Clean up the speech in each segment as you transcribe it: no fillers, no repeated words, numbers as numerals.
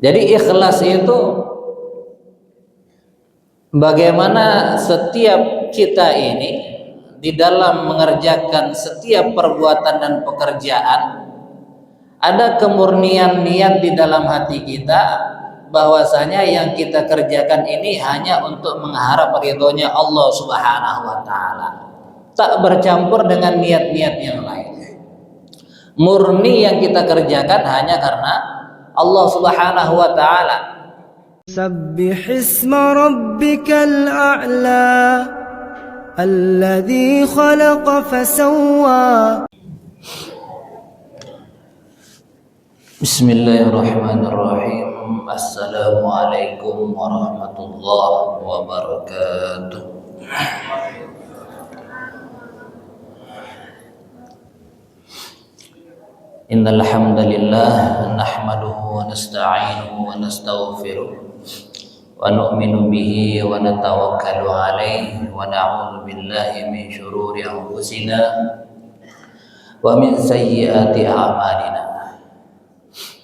Jadi ikhlas itu bagaimana setiap kita ini di dalam mengerjakan setiap perbuatan dan pekerjaan ada kemurnian niat di dalam hati kita bahwasanya yang kita kerjakan ini hanya untuk mengharap ridhonya Allah Subhanahu wa taala, tak bercampur dengan niat-niat yang lain. Murni yang kita kerjakan hanya karena Allah Subhanahu wa taala. Sabbih isma rabbikal a'la alladzi khalaqa fasawwa. Bismillahirrahmanirrahim. Assalamualaikum warahmatullahi wabarakatuh. Innal hamdalillah nahmaduhu wa nasta'inuhu wa nastaghfiruh wa nu'minu bihi wa natawakkalu alaihi wa na'udzu billahi min syururi anfusina wa min sayyiati a'malina.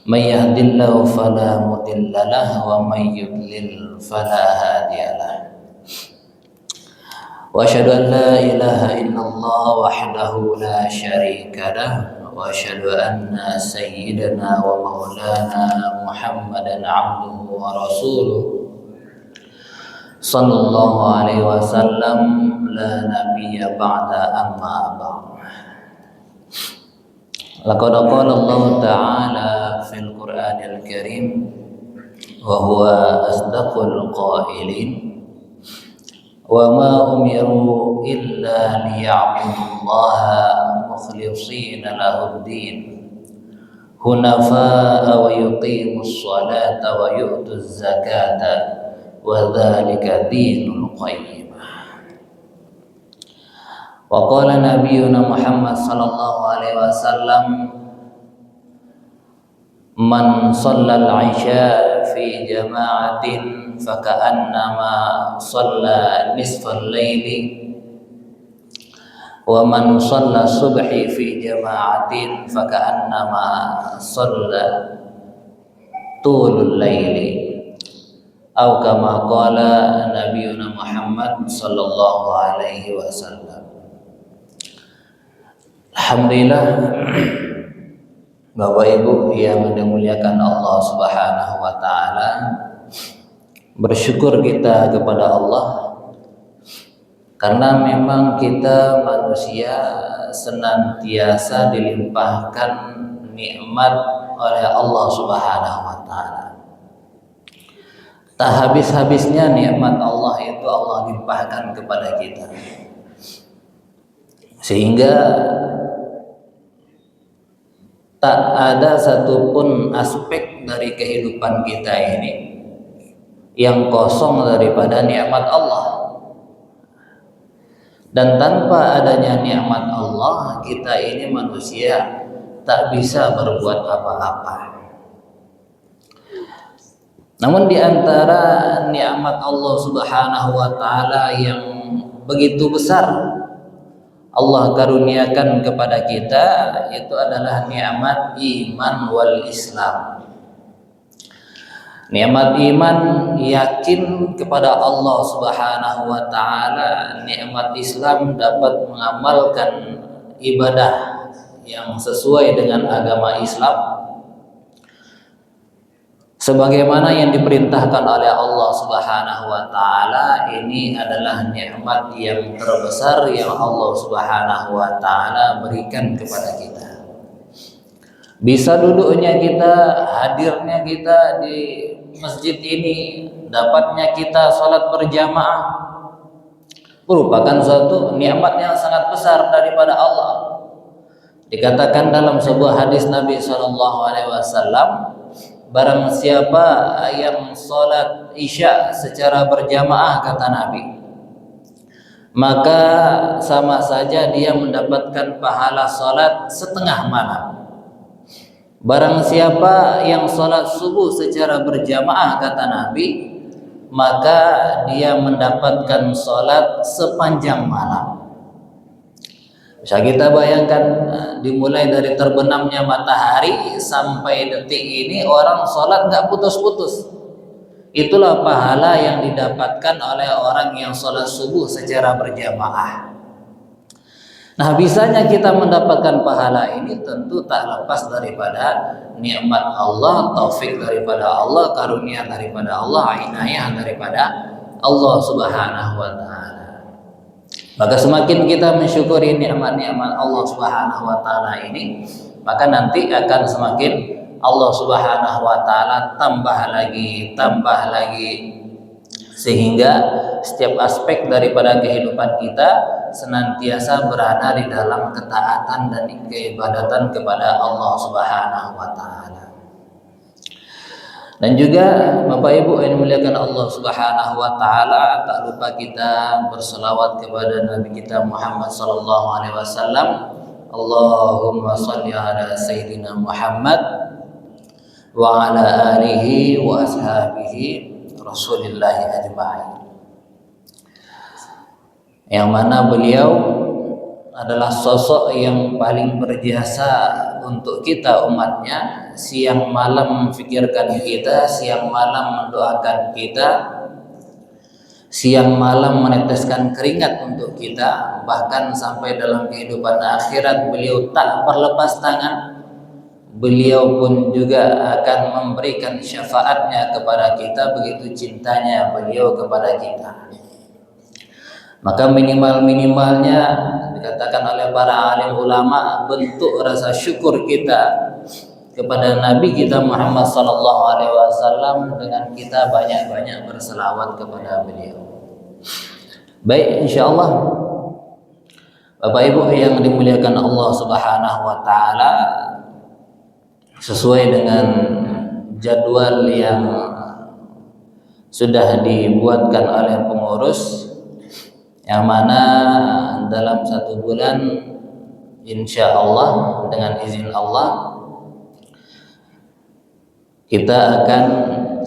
May yahdihillahu fala mudilla lahu wa may yudlil fala hadiya lahu. Wa asyhadu an la ilaha illallah wahdahu la syarika lahu wa asyhadu anna sayyidana wa maulana Muhammadan abduhu wa rasuluh sallallahu alaihi wasallam la nabiyya ba'da amma ba'd. Laqad qala Allah ta'ala fil Qur'anil Karim wa huwa asdaqul qailin wa ma umiru illa liya'budullaha mukhlishina lahud-din hunafa'a wa yuqimus salata wa yu'tuz zakata wa dzalika dinul qayyimah. Wa qala nabiyuna Muhammad sallallahu alaihi wasallam man shallal 'isha fi jama'atin faka'annama shalla nisfal laili wa man shalla subhi fi jama'atin faka'annama shalla tulul laili atau kama qala nabiyuna Muhammad sallallahu alaihi wasallam. Alhamdulillah, Bapak Ibu yang dimuliakan Allah Subhanahu wa taala, bersyukur kita kepada Allah karena memang kita manusia senantiasa dilimpahkan nikmat oleh Allah Subhanahu wa taala. Tak habis-habisnya nikmat Allah itu Allah limpahkan kepada kita, sehingga tak ada satupun aspek dari kehidupan kita ini yang kosong daripada nikmat Allah. Dan tanpa adanya nikmat Allah, kita ini manusia tak bisa berbuat apa-apa. Namun di antara nikmat Allah Subhanahu wa taala yang begitu besar Allah karuniakan kepada kita, itu adalah nikmat iman wal Islam. Nikmat iman, yakin kepada Allah Subhanahu wa taala. Nikmat Islam, dapat mengamalkan ibadah yang sesuai dengan agama Islam sebagaimana yang diperintahkan oleh Allah Subhanahu wa taala. Ini adalah nikmat yang terbesar yang Allah Subhanahu wa taala berikan kepada kita. Bisa duduknya kita, hadirnya kita di masjid ini, dapatnya kita salat berjamaah, merupakan suatu nikmat yang sangat besar daripada Allah. Dikatakan dalam sebuah hadis Nabi sallallahu alaihi wasallam, barang siapa yang salat Isya secara berjamaah, kata Nabi, maka sama saja dia mendapatkan pahala salat setengah malam. Barang siapa yang salat subuh secara berjamaah, kata Nabi, maka dia mendapatkan salat sepanjang malam. Bisa kita bayangkan, dimulai dari terbenamnya matahari sampai detik ini orang sholat nggak putus-putus. Itulah pahala yang didapatkan oleh orang yang sholat subuh secara berjamaah. Nah, bisanya kita mendapatkan pahala ini tentu tak lepas daripada nikmat Allah, taufik daripada Allah, karunia daripada Allah, inayah daripada Allah Subhanahu wa taala. Maka semakin kita mensyukuri nikmat-nikmat Allah Subhanahu wa taala ini, maka nanti akan semakin Allah Subhanahu wa taala tambah lagi sehingga setiap aspek daripada kehidupan kita senantiasa berada di dalam ketaatan dan keibadatan kepada Allah Subhanahu wa taala. Dan juga Bapak Ibu yang dimuliakan Allah Subhanahu wa taala, tak lupa kita berselawat kepada Nabi kita Muhammad sallallahu alaihi wasallam. Allahumma shalli ala sayyidina Muhammad wa ala alihi wa ashabihi Rasulillahi ajma'in. Yang mana beliau adalah sosok yang paling berjasa untuk kita umatnya, siang malam memikirkan kita, siang malam mendoakan kita, siang malam meneteskan keringat untuk kita, bahkan sampai dalam kehidupan akhirat beliau tak berlepas tangan. Beliau pun juga akan memberikan syafaatnya kepada kita, begitu cintanya beliau kepada kita. Maka minimalnya dikatakan oleh para alim ulama, bentuk rasa syukur kita kepada Nabi kita Muhammad sallallahu alaihi wasallam dengan kita banyak-banyak berselawat kepada beliau. Baik, insyaallah Bapak Ibu yang dimuliakan Allah Subhanahu wa taala, sesuai dengan jadwal yang sudah dibuatkan oleh pengurus, yang mana dalam 1 bulan insya Allah dengan izin Allah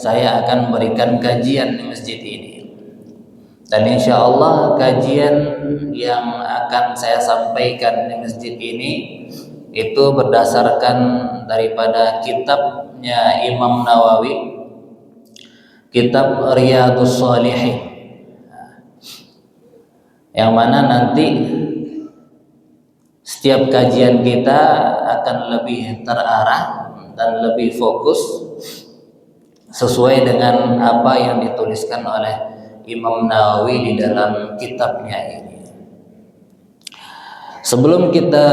saya akan memberikan kajian di masjid ini. Dan insya Allah kajian yang akan saya sampaikan di masjid ini itu berdasarkan daripada kitabnya Imam Nawawi, kitab Riyadhus Shalihin, yang mana nanti setiap kajian kita akan lebih terarah dan lebih fokus sesuai dengan apa yang dituliskan oleh Imam Nawawi di dalam kitabnya ini. Sebelum kita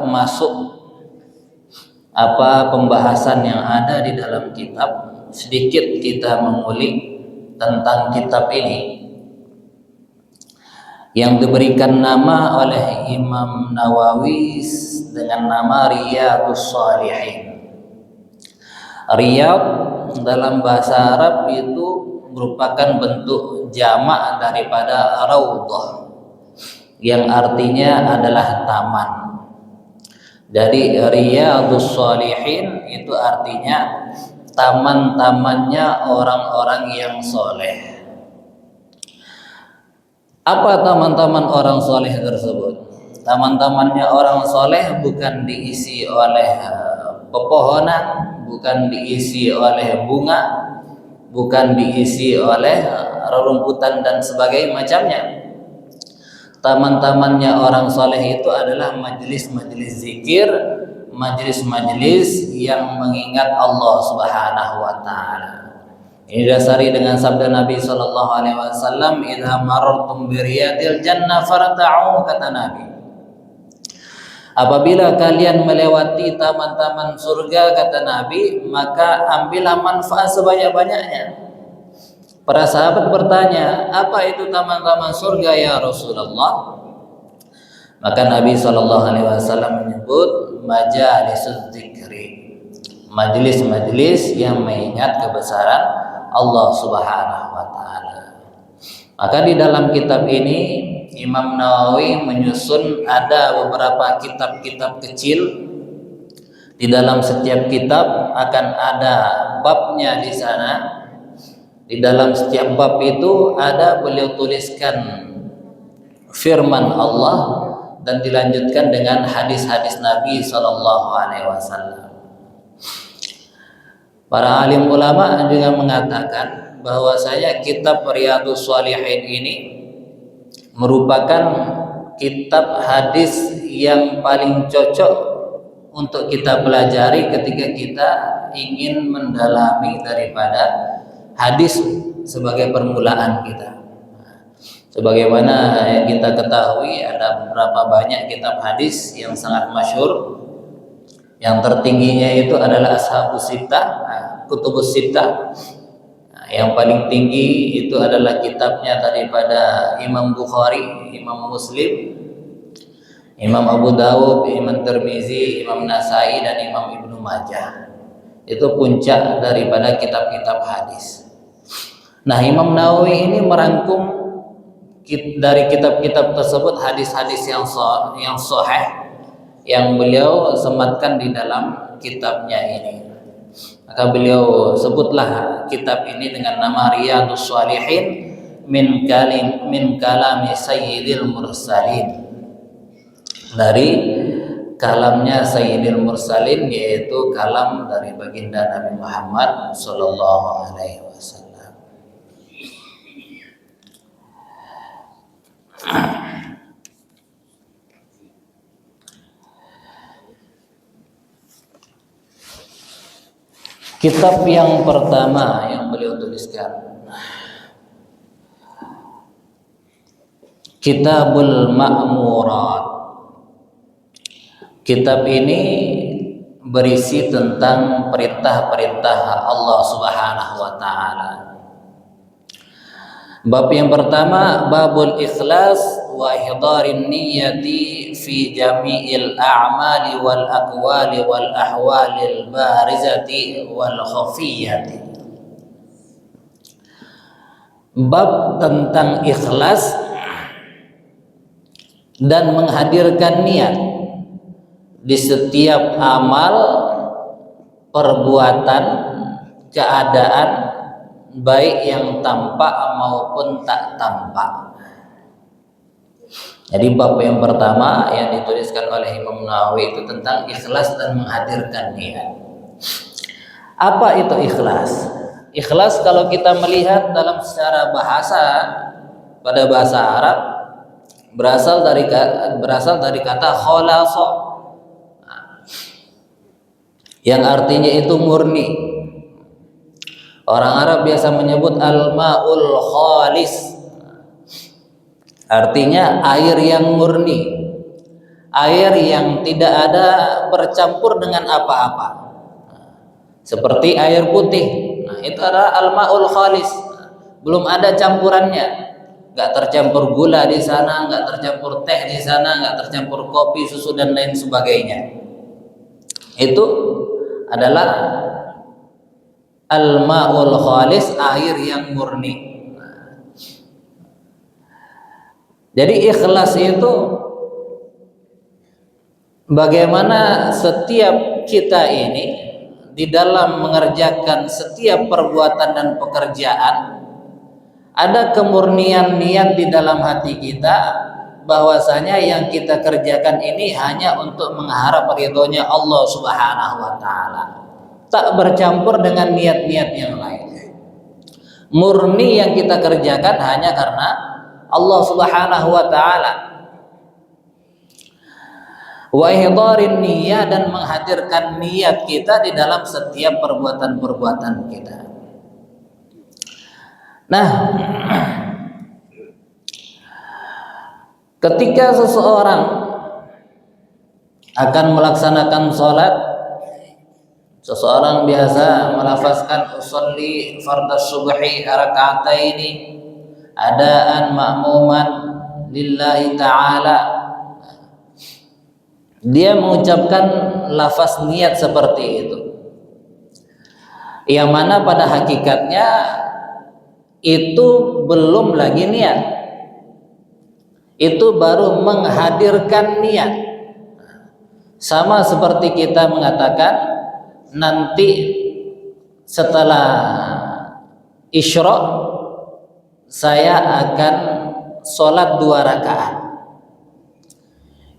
masuk pembahasan yang ada di dalam kitab, sedikit kita mengulik tentang kitab ini yang diberikan nama oleh Imam Nawawi dengan nama Riyadhus Shalihin. Riyadh dalam bahasa Arab itu merupakan bentuk jamak daripada raudhah, yang artinya adalah taman. Jadi Riyadhus Shalihin itu artinya taman-tamannya orang-orang yang soleh. Apa taman-taman orang soleh tersebut? Taman-tamannya orang soleh bukan diisi oleh pepohonan, bukan diisi oleh bunga, bukan diisi oleh rerumputan dan sebagainya macamnya. Taman-tamannya orang soleh itu adalah majelis-majelis zikir, majelis-majelis yang mengingat Allah Subhanahu wa taala. Ini dasari dengan sabda Nabi sallallahu alaihi wasallam, "Idza marartum bi riyadil jannah farta'u," kata Nabi. Apabila kalian melewati taman-taman surga, kata Nabi, maka ambillah manfaat sebanyak-banyaknya. Para sahabat bertanya, apa itu taman-taman surga ya Rasulullah? Maka Nabi SAW menyebut majalisuz zikri, majelis-majelis yang mengingat kebesaran Allah Subhanahu wa taala. Maka di dalam kitab ini Imam Nawawi menyusun ada beberapa kitab-kitab kecil. Di dalam setiap kitab akan ada babnya di sana. Di dalam setiap bab itu ada beliau tuliskan firman Allah, dan dilanjutkan dengan hadis-hadis Nabi Shallallahu Alaihi Wasallam. Para alim ulama juga mengatakan bahwasanya kitab Riyadhus Shalihin ini merupakan kitab hadis yang paling cocok untuk kita pelajari ketika kita ingin mendalami daripada hadis sebagai permulaan kita. Sebagaimana yang kita ketahui, ada beberapa banyak kitab hadis yang sangat masyhur. Yang tertingginya itu adalah Ashabus Sittah, Kutubus Sittah. Yang paling tinggi itu adalah kitabnya daripada Imam Bukhari, Imam Muslim, Imam Abu Dawud, Imam Tirmizi, Imam Nasai, dan Imam Ibnu Majah. Itu puncak daripada kitab-kitab hadis. Nah, Imam Nawawi ini merangkum dari kitab-kitab tersebut hadis-hadis yang sahih yang beliau sematkan di dalam kitabnya ini. Maka beliau sebutlah kitab ini dengan nama Riyadhus Shalihin min kalami Sayyidil Mursalin, dari kalamnya Sayyidil Mursalin, yaitu kalam dari baginda Nabi Muhammad sallallahu alaihi wasallam. Kitab yang pertama yang beliau tuliskan, Kitabul Ma'murat. Kitab ini berisi tentang perintah-perintah Allah Subhanahu wa taala. Bab yang pertama, babul ikhlas wa ihdarin niyyati fi jami'il a'mali wal aqwali wal ahwalil barizati wal khafiyati. Bab tentang ikhlas dan menghadirkan niat di setiap amal, perbuatan, keadaan, baik yang tampak maupun tak tampak. Jadi bab yang pertama yang dituliskan oleh Imam Nawawi itu tentang ikhlas dan menghadirkan niat. Apa itu ikhlas? Ikhlas kalau kita melihat dalam secara bahasa, pada bahasa Arab berasal dari kata khalasa, yang artinya itu murni. Orang Arab biasa menyebut al-ma'ul khalis, artinya air yang murni, air yang tidak ada bercampur dengan apa-apa, seperti air putih. Nah, itu adalah al-ma'ul khalis, belum ada campurannya, nggak tercampur gula di sana, nggak tercampur teh di sana, nggak tercampur kopi, susu dan lain sebagainya. Itu adalah al-ma'ul khalis, air yang murni. Jadi ikhlas itu bagaimana setiap kita ini di dalam mengerjakan setiap perbuatan dan pekerjaan ada kemurnian niat di dalam hati kita, bahwasanya yang kita kerjakan ini hanya untuk mengharap ridhonya Allah Subhanahu wa taala, tak bercampur dengan niat-niat yang lain. Murni yang kita kerjakan hanya karena Allah Subhanahu wa taala. Wa ihdarin niyyah, dan menghadirkan niat kita di dalam setiap perbuatan-perbuatan kita. Nah, ketika seseorang akan melaksanakan sholat, seseorang biasa melafazkan usolli fardhu subhi raka'ataini adaan ma'muman lillahi ta'ala. Dia mengucapkan lafaz niat seperti itu, yang mana pada hakikatnya itu belum lagi niat, itu baru menghadirkan niat. Sama seperti kita mengatakan nanti setelah Isyraq saya akan sholat 2 rakaat.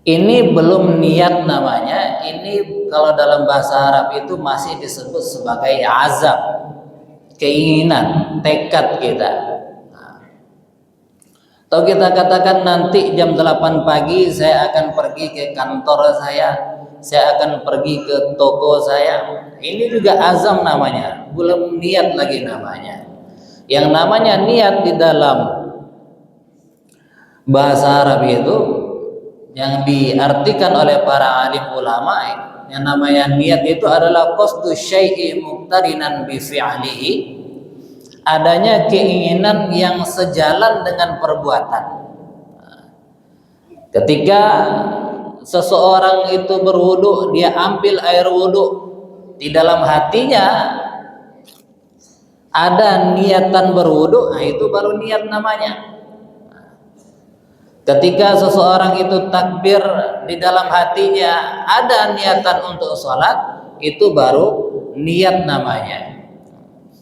Ini belum niat namanya. Ini kalau dalam bahasa Arab itu masih disebut sebagai azam, keinginan, tekad kita. Atau kita katakan nanti jam 8 pagi saya akan pergi ke kantor saya akan pergi ke toko saya. Ini juga azam namanya, belum niat lagi namanya. Yang namanya niat di dalam bahasa Arab itu yang diartikan oleh para alim ulama, yang namanya niat itu adalah qasdu syai'i muqtarinan bi fi'lihi, adanya keinginan yang sejalan dengan perbuatan. Ketika seseorang itu berwudu, dia ambil air wudu, di dalam hatinya ada niatan berwudu, nah itu baru niat namanya. Ketika seseorang itu takbir, di dalam hatinya ada niatan untuk sholat, itu baru niat namanya.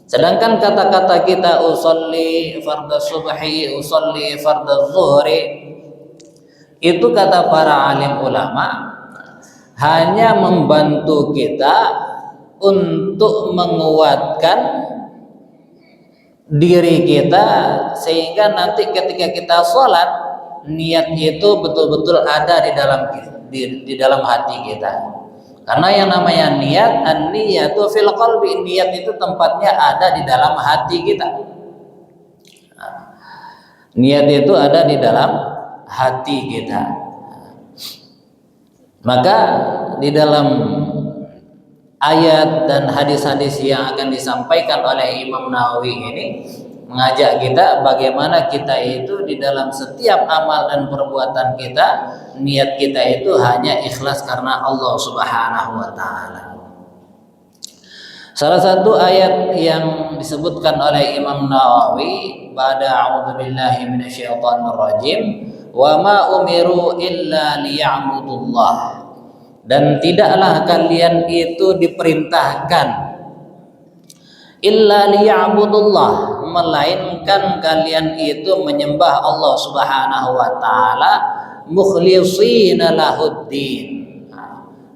Sedangkan kata-kata kita usolli fardhu subhi, usolli fardhu zuhri, itu kata para alim ulama hanya membantu kita untuk menguatkan diri kita, sehingga nanti ketika kita sholat, niat itu betul-betul ada di dalam hati kita. Karena yang namanya niat, an-niyatu fil qalbi, niat itu tempatnya ada di dalam hati kita. Niat itu ada di dalam hati kita. Maka di dalam ayat dan hadis-hadis yang akan disampaikan oleh Imam Nawawi ini mengajak kita bagaimana kita itu di dalam setiap amal dan perbuatan kita, niat kita itu hanya ikhlas karena Allah Subhanahu wa taala. Salah satu ayat yang disebutkan oleh Imam Nawawi, ba'da a'udzubillahi minasyaitonir rajim, wa ma umiru illa liya'budullah, dan tidaklah kalian itu diperintahkan illa liya'budullah, melainkan kalian itu menyembah Allah Subhanahu wa taala mukhlishina lahuddin.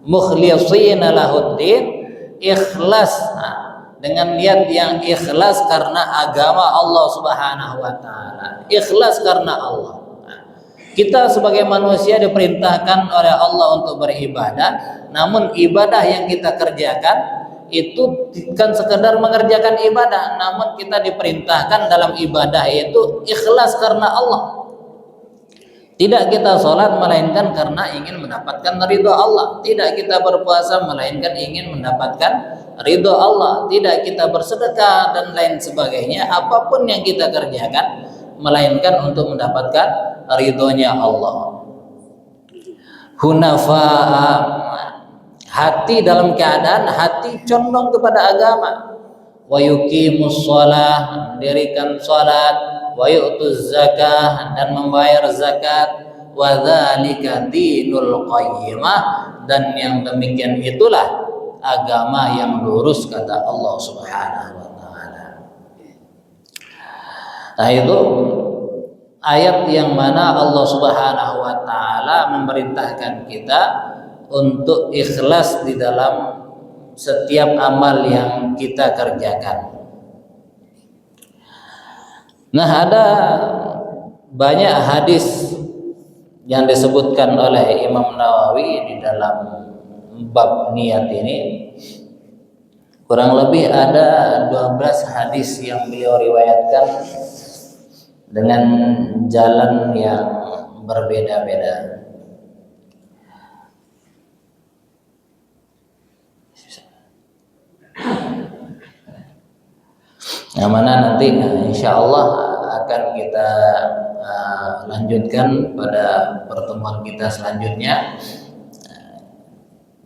Mukhlishina lahuddin, ikhlas, dengan niat yang ikhlas karena agama Allah Subhanahu wa taala, ikhlas karena Allah. Kita sebagai manusia diperintahkan oleh Allah untuk beribadah, namun ibadah yang kita kerjakan itu bukan sekedar mengerjakan ibadah, namun kita diperintahkan dalam ibadah itu ikhlas karena Allah. Tidak kita sholat melainkan karena ingin mendapatkan ridho Allah. Tidak kita berpuasa melainkan ingin mendapatkan ridho Allah. Tidak kita bersedekah dan lain sebagainya, apapun yang kita kerjakan melainkan untuk mendapatkan ridhonya Allah. Hunafa'a, hati dalam keadaan hati condong kepada agama. Wa yuqimus shalah, mendirikan salat, wa yu'tuz zakah, dan membayar zakat, wa dzalika dinul qayyimah, dan yang demikian itulah agama yang lurus, kata Allah Subhanahu wa taala. Nah, itu ayat yang mana Allah Subhanahu wa taala memerintahkan kita untuk ikhlas di dalam setiap amal yang kita kerjakan. Nah, ada banyak hadis yang disebutkan oleh Imam Nawawi di dalam bab niat ini. Kurang lebih ada 12 hadis yang beliau riwayatkan dengan jalan yang berbeda-beda. Yang mana nanti insya Allah akan kita lanjutkan pada pertemuan kita selanjutnya.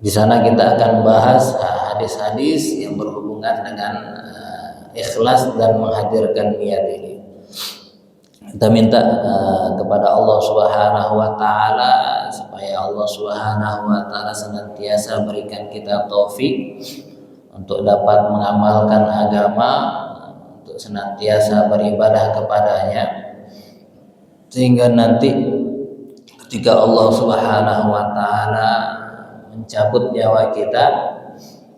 Di sana kita akan bahas hadis-hadis yang berhubungan dengan ikhlas dan menghadirkan niat ini. Kita minta kepada Allah Subhanahu wa taala supaya Allah Subhanahu wa taala senantiasa berikan kita taufik untuk dapat mengamalkan agama, untuk senantiasa beribadah kepadanya, sehingga nanti Ketika Allah Subhanahu wa taala mencabut nyawa kita,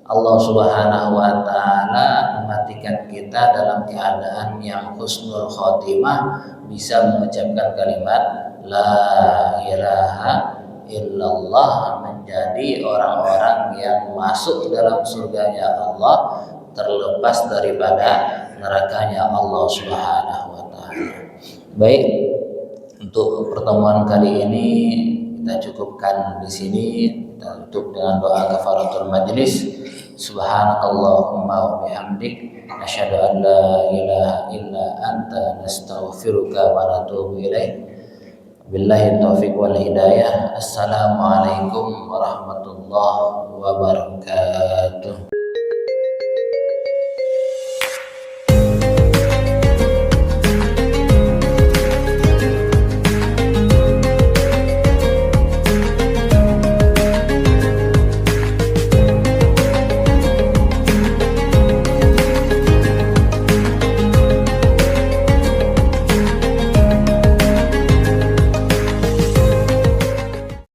Allah Subhanahu wa taala mematikan kita dalam keadaan yang husnul khotimah, bisa mengucapkan kalimat la ilaha illallah, menjadi orang-orang yang masuk dalam surganya Allah, terlepas daripada nerakanya Allah Subhanahu wa taala. Baik, untuk pertemuan kali ini kita cukupkan di sini. Kita tutup dengan doa kafaratul majlis. Subhanakallahumma wa bihamdik, asyhadu an la ilaha illa anta, nastaghfiruka wa natubu ilaik. Billahi taufiq wal hidayah. Assalamualaikum warahmatullahi wabarakatuh.